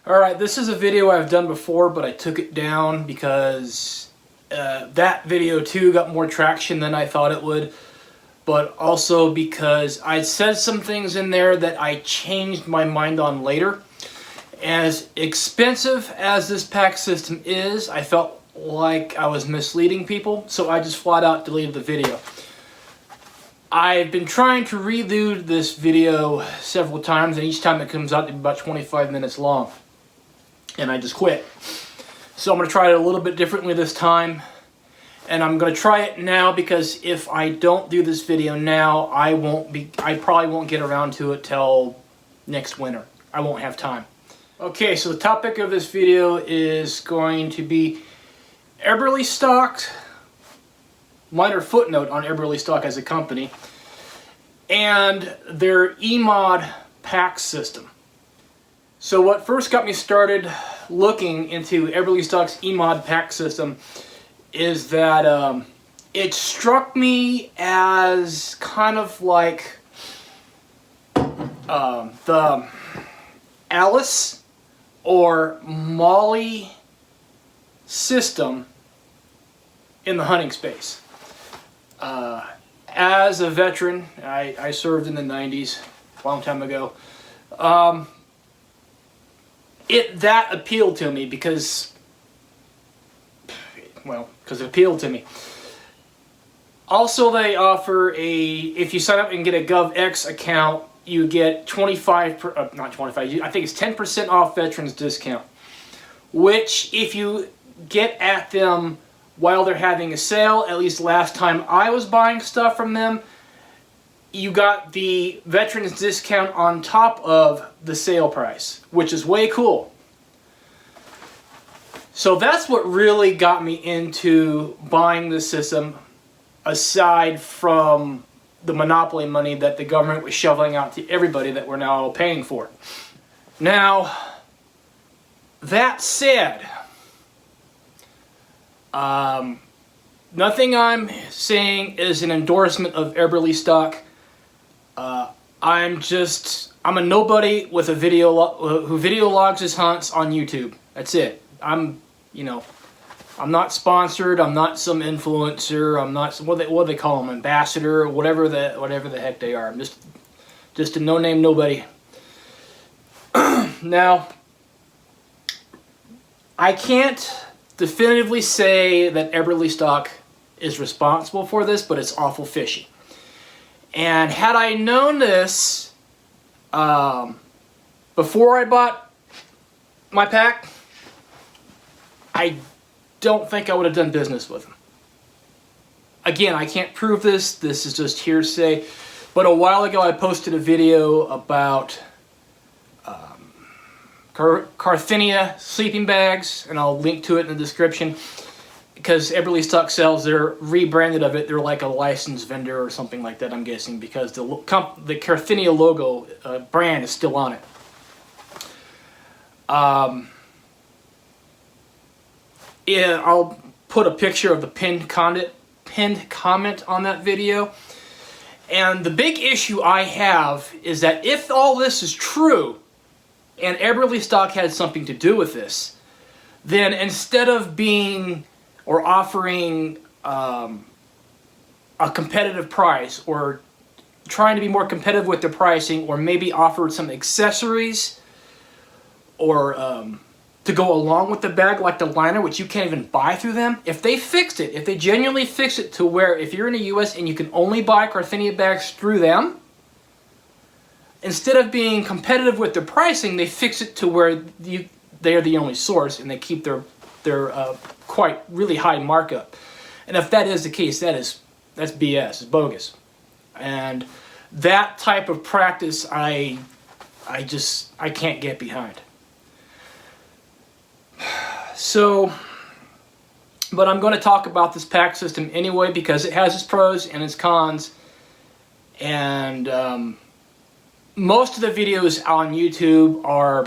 Alright, this is a video I've done before, but I took it down because that video too got more traction than I thought it would, but also because I said some things in there that I changed my mind on later. As expensive as this pack system is, I felt like I was misleading people, so I just flat out deleted the video. I've been trying to redo this video several times, and each time it comes out to be about 25 minutes long. And I just quit. So I'm going to try it a little bit differently this time. And I'm going to try it now because if I don't do this video now, I probably won't get around to it till next winter. I won't have time. Okay, so the topic of this video is going to be Eberlestock, minor footnote on Eberlestock as a company, and their EMOD pack system. So what first got me started looking into Eberlestock's EMOD pack system is that it struck me as kind of like the Alice or Molly system in the hunting space. As a veteran, I served in the 90s, a long time ago. That appealed to me because it appealed to me. Also, they offer if you sign up and get a GovX account, you get not 25, I think it's 10% off veterans discount. Which, if you get at them while they're having a sale, at least last time I was buying stuff from them, you got the veterans discount on top of the sale price, which is way cool. So that's what really got me into buying this system, aside from the monopoly money that the government was shoveling out to everybody that we're now paying for. Now, that said, nothing I'm saying is an endorsement of Eberlestock. I'm a nobody with a who video logs his hunts on YouTube. That's it. I'm not sponsored. I'm not some influencer. I'm not what do they call them, ambassador, or whatever the heck they are. I'm just a no-name nobody. Now, I can't definitively say that Eberlestock is responsible for this, but it's awful fishy. And had I known this before I bought my pack, I don't think I would have done business with them. Again, I can't prove this. This is just hearsay. But a while ago, I posted a video about Carinithia sleeping bags, and I'll link to it in the description, because Eberlestock sells their rebranded of it. They're like a licensed vendor or something like that, I'm guessing, because the Carinithia logo brand is still on it. Yeah, I'll put a picture of the pinned comment on that video. And the big issue I have is that if all this is true, and Eberlestock had something to do with this, then instead of being or offering a competitive price, or trying to be more competitive with their pricing, or maybe offered some accessories or to go along with the bag, like the liner, which you can't even buy through them. If they fixed it, if they genuinely fixed it to where if you're in the US and you can only buy Carinithia bags through them, instead of being competitive with their pricing, they fix it to where they are the only source, and they keep their quite really high markup. And if that is the case, that's BS. It's bogus. And that type of practice, I can't get behind. So, but I'm going to talk about this pack system anyway, because it has its pros and its cons. And most of the videos on YouTube are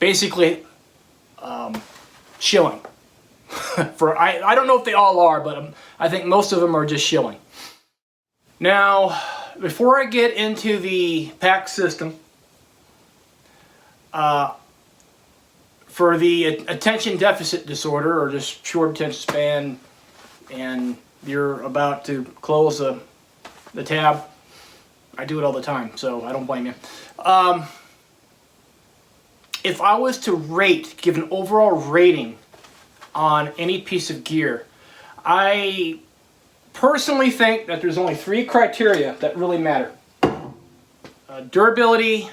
basically shilling. I don't know if they all are, but I think most of them are just shilling. Now, before I get into the pack system, For the attention deficit disorder, or just short attention span, and you're about to close the tab, I do it all the time, so I don't blame you. If I was to give an overall rating on any piece of gear, I personally think that there's only 3 criteria that really matter. Durability,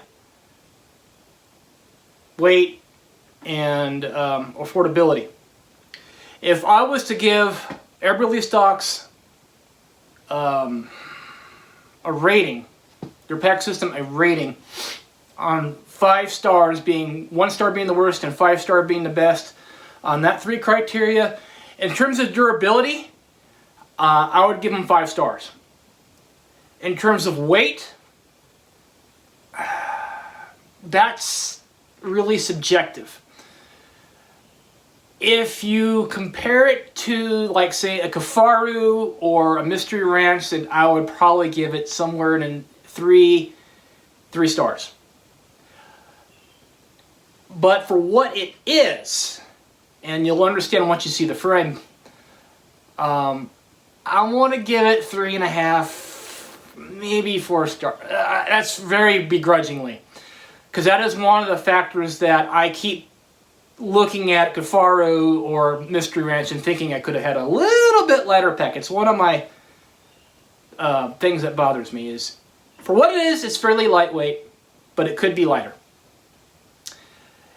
weight, and affordability. If I was to give Eberlestock's a rating, their pack system a rating on 5 stars, being 1 star being the worst and 5 star being the best, on that 3 criteria, in terms of durability, I would give them 5 stars. In terms of weight, that's really subjective. If you compare it to, like, say, a Kifaru or a Mystery Ranch, then I would probably give it somewhere in 3 stars. But for what it is, and you'll understand once you see the frame, I want to give it 3.5, maybe 4 stars. That's very begrudgingly, because that is one of the factors that I keep looking at Kifaru or Mystery Ranch and thinking I could have had a little bit lighter pack. It's one of my things that bothers me. Is for what it is, it's fairly lightweight, but it could be lighter.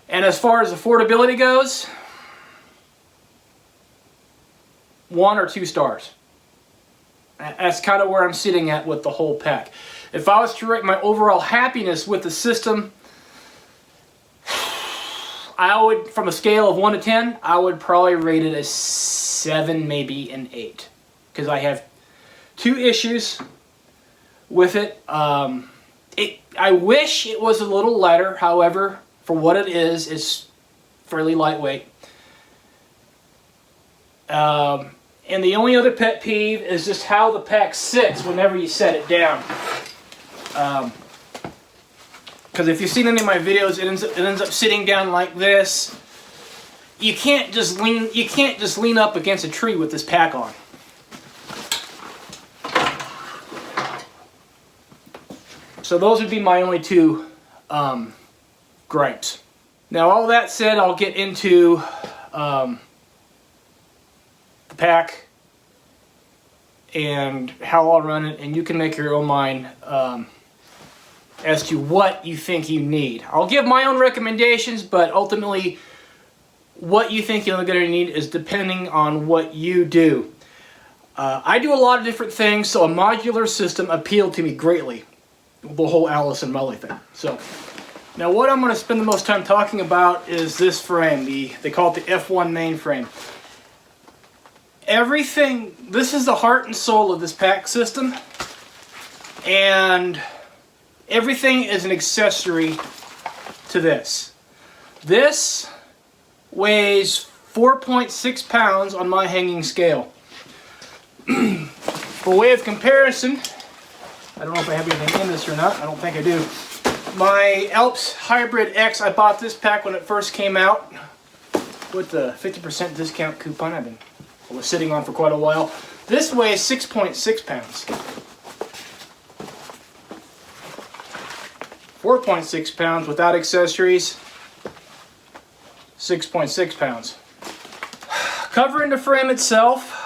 And as far as affordability goes, 1 or 2 stars. That's kind of where I'm sitting at with the whole pack. If I was to rate my overall happiness with the system, I would, from a scale of 1 to 10, I would probably rate it a 7, maybe an 8. Because I have 2 issues with it. I wish it was a little lighter. However, for what it is, it's fairly lightweight. And the only other pet peeve is just how the pack sits whenever you set it down. Because if you've seen any of my videos, it ends up sitting down like this. You can't just lean up against a tree with this pack on. So those would be my only 2 gripes. Now, all that said, I'll get into the pack and how I'll run it, and you can make your own mind as to what you think you need. I'll give my own recommendations, but ultimately what you think you're going to need is depending on what you do. I do a lot of different things, so a modular system appealed to me greatly. The whole Alice and Mully thing. So now what I'm going to spend the most time talking about is this frame. They call it the F1 Mainframe. This is the heart and soul of this pack system, and everything is an accessory to this. This weighs 4.6 pounds on my hanging scale. For way of comparison, I don't know if I have anything in this or not. I don't think I do. My Alps Hybrid X, I bought this pack when it first came out with the 50% discount coupon I was sitting on for quite a while. This weighs 6.6 pounds. 4.6 pounds without accessories. 6.6 pounds. Covering the frame itself,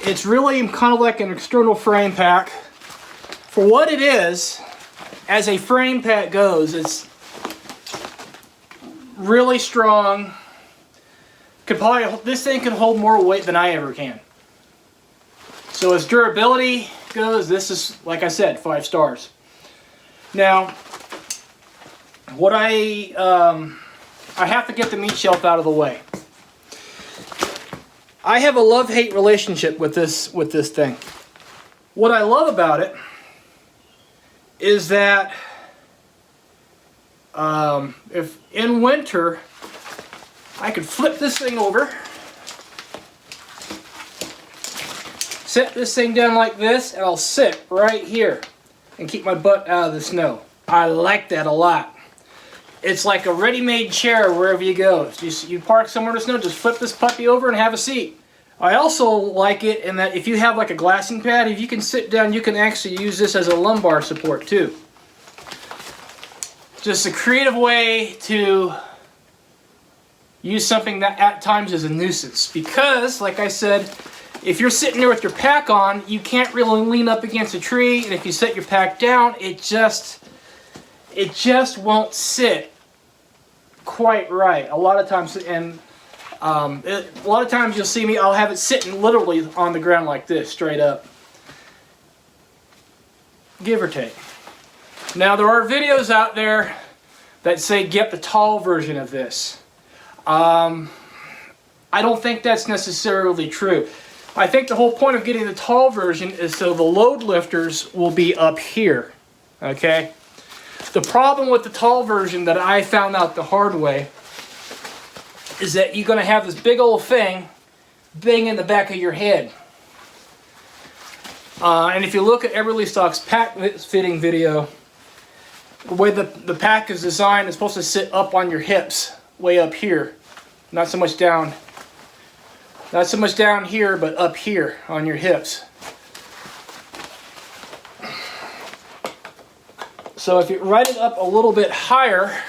it's really kind of like an external frame pack. For what it is, as a frame pack goes, it's really strong. This thing can hold more weight than I ever can. So as durability goes, this is, like I said, 5 stars. Now, what I have to get the meat shelf out of the way. I have a love-hate relationship with this thing. What I love about it is that if in winter I could flip this thing over, set this thing down like this, and I'll sit right here and keep my butt out of the snow. I like that a lot. It's like a ready-made chair wherever you go. You park somewhere in the snow, just flip this puppy over and have a seat. I also like it in that if you have like a glassing pad, if you can sit down, you can actually use this as a lumbar support too. Just a creative way to use something that at times is a nuisance. Because, like I said, if you're sitting there with your pack on, you can't really lean up against a tree, and if you set your pack down, it just won't sit quite right. A lot of times, you'll see me, I'll have it sitting literally on the ground like this, straight up. Give or take. Now, there are videos out there that say get the tall version of this. I don't think that's necessarily true. I think the whole point of getting the tall version is so the load lifters will be up here. Okay? The problem with the tall version that I found out the hard way is that you're going to have this big old thing in the back of your head. And if you look at Eberlestock's pack fitting video, the way the pack is designed, it's supposed to sit up on your hips, way up here. Not so much down here, but up here on your hips. So if you ride it up a little bit higher,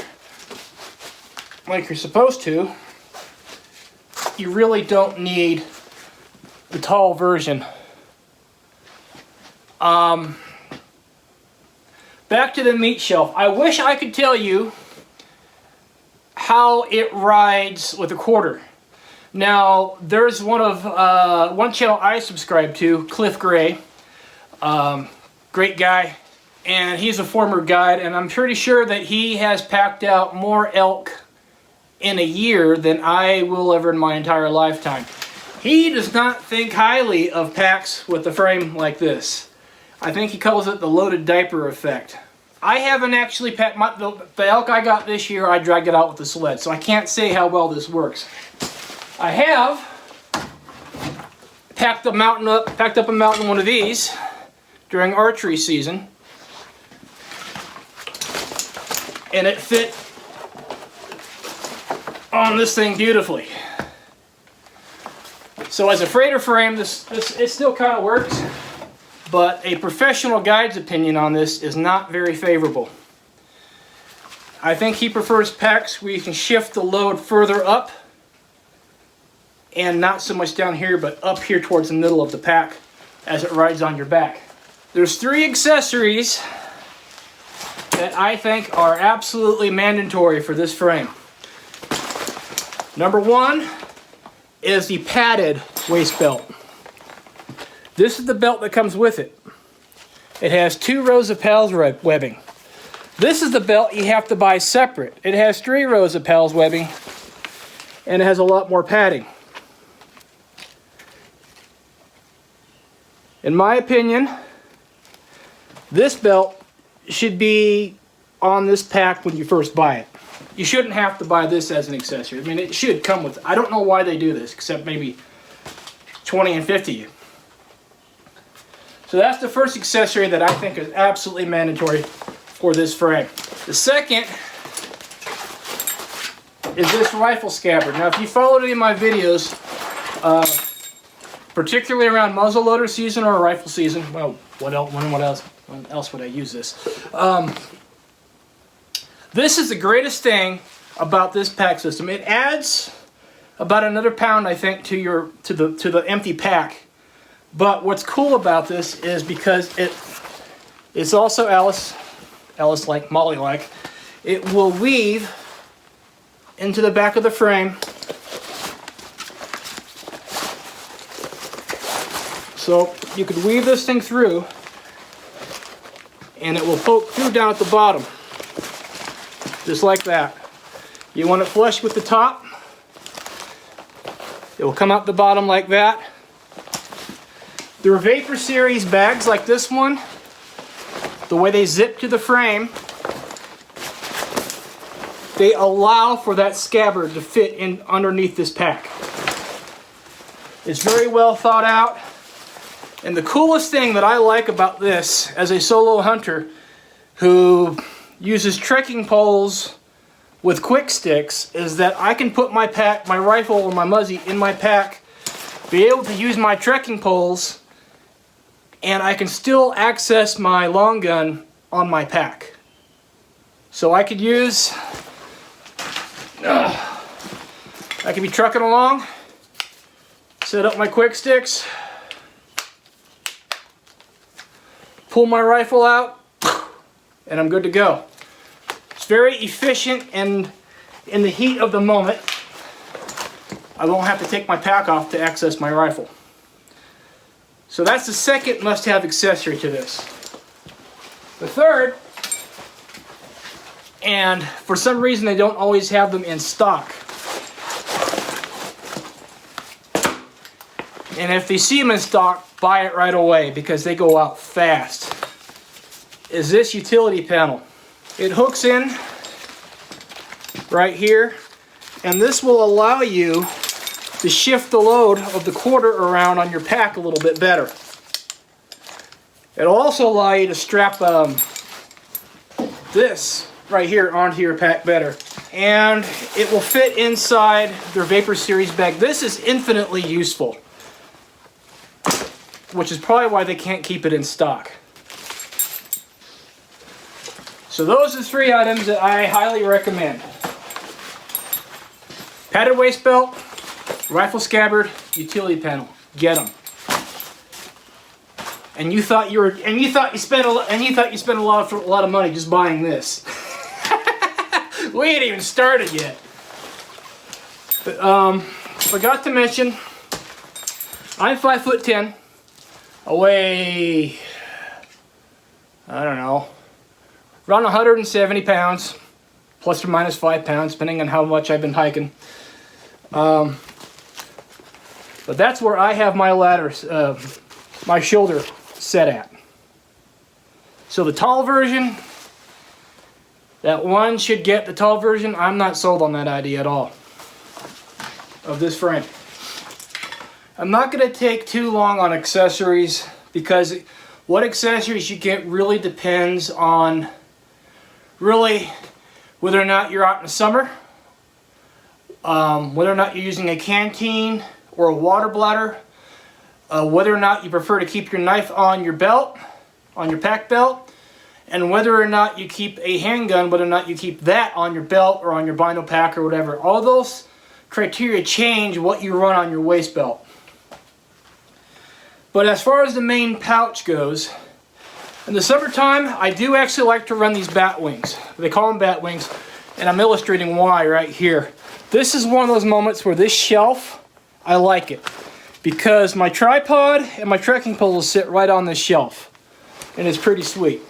like you're supposed to, you really don't need the tall version. Back to the meat shelf. I wish I could tell you how it rides with a quarter. Now, there's one channel I subscribe to, Cliff Gray. Great guy. And he's a former guide, and I'm pretty sure that he has packed out more elk in a year than I will ever in my entire lifetime. He does not think highly of packs with a frame like this. I think he calls it the loaded diaper effect. I haven't actually packed the elk I got this year. I dragged it out with the sled, so I can't say how well this works. I have packed up a mountain one of these during archery season, and it fit on this thing beautifully. So as a freighter frame, it still kind of works, but a professional guide's opinion on this is not very favorable. I think he prefers packs where you can shift the load further up and not so much down here, but up here towards the middle of the pack as it rides on your back. There's 3 accessories that I think are absolutely mandatory for this frame. Number 1 is the padded waist belt. This is the belt that comes with it. It has 2 rows of pals webbing. This is the belt you have to buy separate. It has 3 rows of pals webbing, and it has a lot more padding. In my opinion, this belt should be on this pack when you first buy it. You shouldn't have to buy this as an accessory. I mean, it should come with it. I don't know why they do this, except maybe 20 and 50. So that's the first accessory that I think is absolutely mandatory for this frame. The second is this rifle scabbard. Now, if you followed any of my videos, particularly around muzzleloader season or rifle season, well, when else would I use this? This is the greatest thing about this pack system. It adds about another pound, I think, to the empty pack. But what's cool about this is because it's also Alice-like, Molly-like. It will weave into the back of the frame. So you could weave this thing through, and it will poke through down at the bottom. Just like that. You want it flush with the top. It will come out the bottom like that. There are Vapor Series bags like this one. The way they zip to the frame, they allow for that scabbard to fit in underneath this pack. It's very well thought out. And the coolest thing that I like about this as a solo hunter who uses trekking poles with quick sticks is that I can put my pack, my rifle or my Muzzy in my pack, be able to use my trekking poles, and I can still access my long gun on my pack. So I could use, I could be trucking along, set up my quick sticks, pull my rifle out, and I'm good to go. It's very efficient, and in the heat of the moment, I won't have to take my pack off to access my rifle. So that's the second must-have accessory to this. The third, and for some reason they don't always have them in stock, and if they see them in stock, buy it right away because they go out fast, is this utility panel. It hooks in right here, and this will allow you to shift the load of the quarter around on your pack a little bit better. It'll also allow you to strap this right here onto your pack better. And it will fit inside their Vapor Series bag. This is infinitely useful, which is probably why they can't keep it in stock. So those are 3 items that I highly recommend. Padded waist belt, rifle scabbard, utility panel. Get them. And you thought you spent a lot of money just buying this. We ain't even started yet. But forgot to mention, I'm 5'10". I weigh, I don't know, around 170 pounds, plus or minus 5 pounds, depending on how much I've been hiking. But that's where I have my ladder, my shoulder set at. So the tall version, that one should get the tall version. I'm not sold on that idea at all, of this frame. I'm not going to take too long on accessories, because what accessories you get really depends on whether or not you're out in the summer, whether or not you're using a canteen or a water bladder, whether or not you prefer to keep your knife on your belt, on your pack belt, and whether or not you keep a handgun, whether or not you keep that on your belt or on your vinyl pack or whatever. All those criteria change what you run on your waist belt. But as far as the main pouch goes, in the summertime, I do actually like to run these bat wings. They call them bat wings, and I'm illustrating why right here. This is one of those moments where this shelf, I like it, because my tripod and my trekking poles sit right on this shelf, and it's pretty sweet.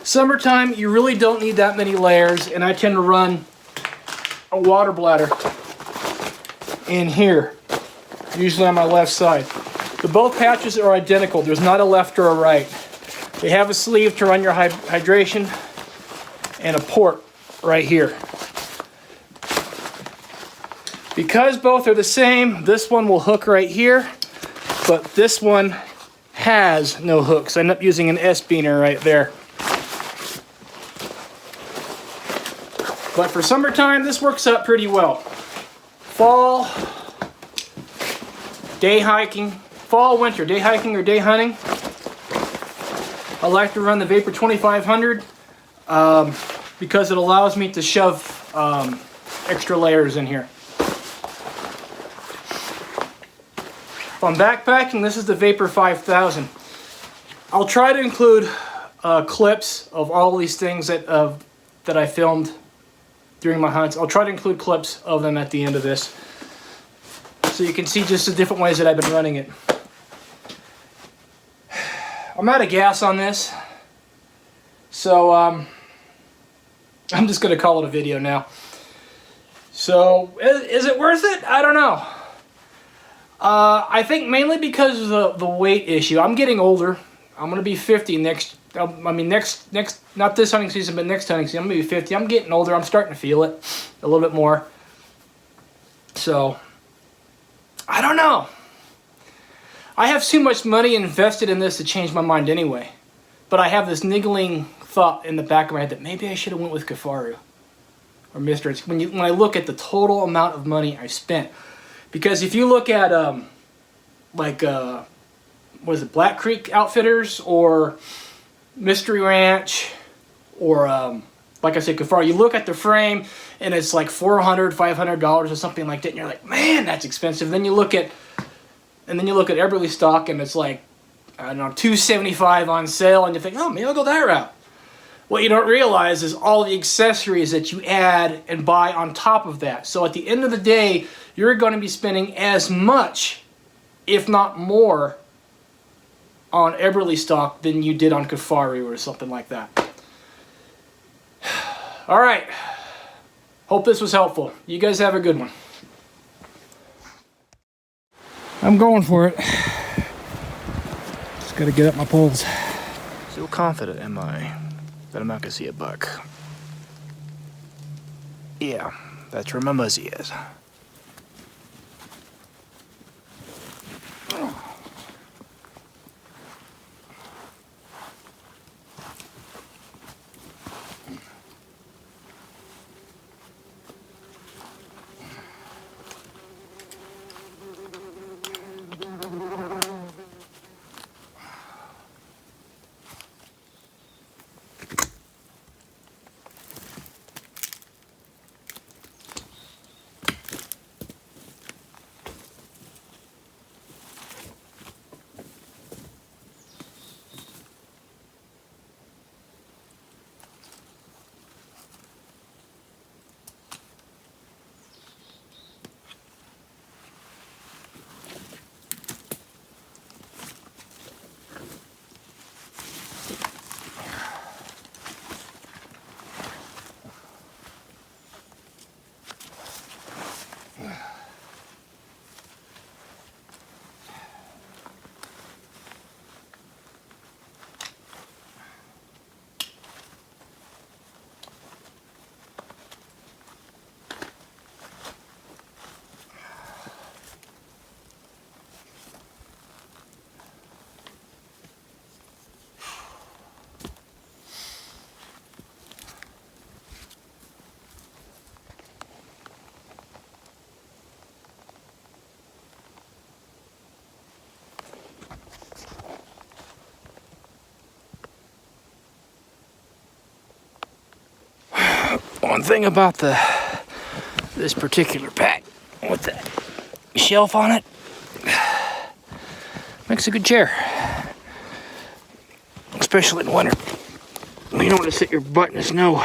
Summertime, you really don't need that many layers, and I tend to run a water bladder in here, usually on my left side. The both patches are identical. There's not a left or a right. They have a sleeve to run your hydration and a port right here. Because both are the same, this one will hook right here, but this one has no hooks. I end up using an S-beaner right there. But for summertime, this works out pretty well. Fall, day hiking, fall, winter, day hiking or day hunting, I like to run the Vapor 2500 because it allows me to shove extra layers in here. If I'm backpacking, this is the Vapor 5000. I'll try to include clips of all these things that I filmed during my hunts. I'll try to include clips of them at the end of this, so you can see just the different ways that I've been running it. I'm out of gas on this, so I'm just going to call it a video now. So, is it worth it? I don't know. I think mainly because of the weight issue. I'm getting older. I'm going to be 50 next, not this hunting season, but next hunting season. I'm going to be 50. I'm getting older. I'm starting to feel it a little bit more. So, I don't know. I have too much money invested in this to change my mind anyway. But I have this niggling thought in the back of my head that maybe I should have went with Kifaru or Mr. When I look at the total amount of money I spent. Because if you look at what is it, Black Creek Outfitters or Mystery Ranch or like I said, Kifaru, you look at the frame and it's like $400, $500 or something like that, and you're like, man, that's expensive. Then you look at Eberlestock and it's like, I don't know, $275 on sale, and you think, oh, maybe I'll go that route. What you don't realize is all the accessories that you add and buy on top of that. So at the end of the day, you're going to be spending as much, if not more, on Eberlestock than you did on Kifaru or something like that. All right. Hope this was helpful. You guys have a good one. I'm going for it. Just got to get up my poles. So confident am I that I'm not going to see a buck. Yeah, that's where my muzzy is. One thing about this particular pack with that shelf on it, makes a good chair, especially in winter. You don't want to sit your butt in the snow.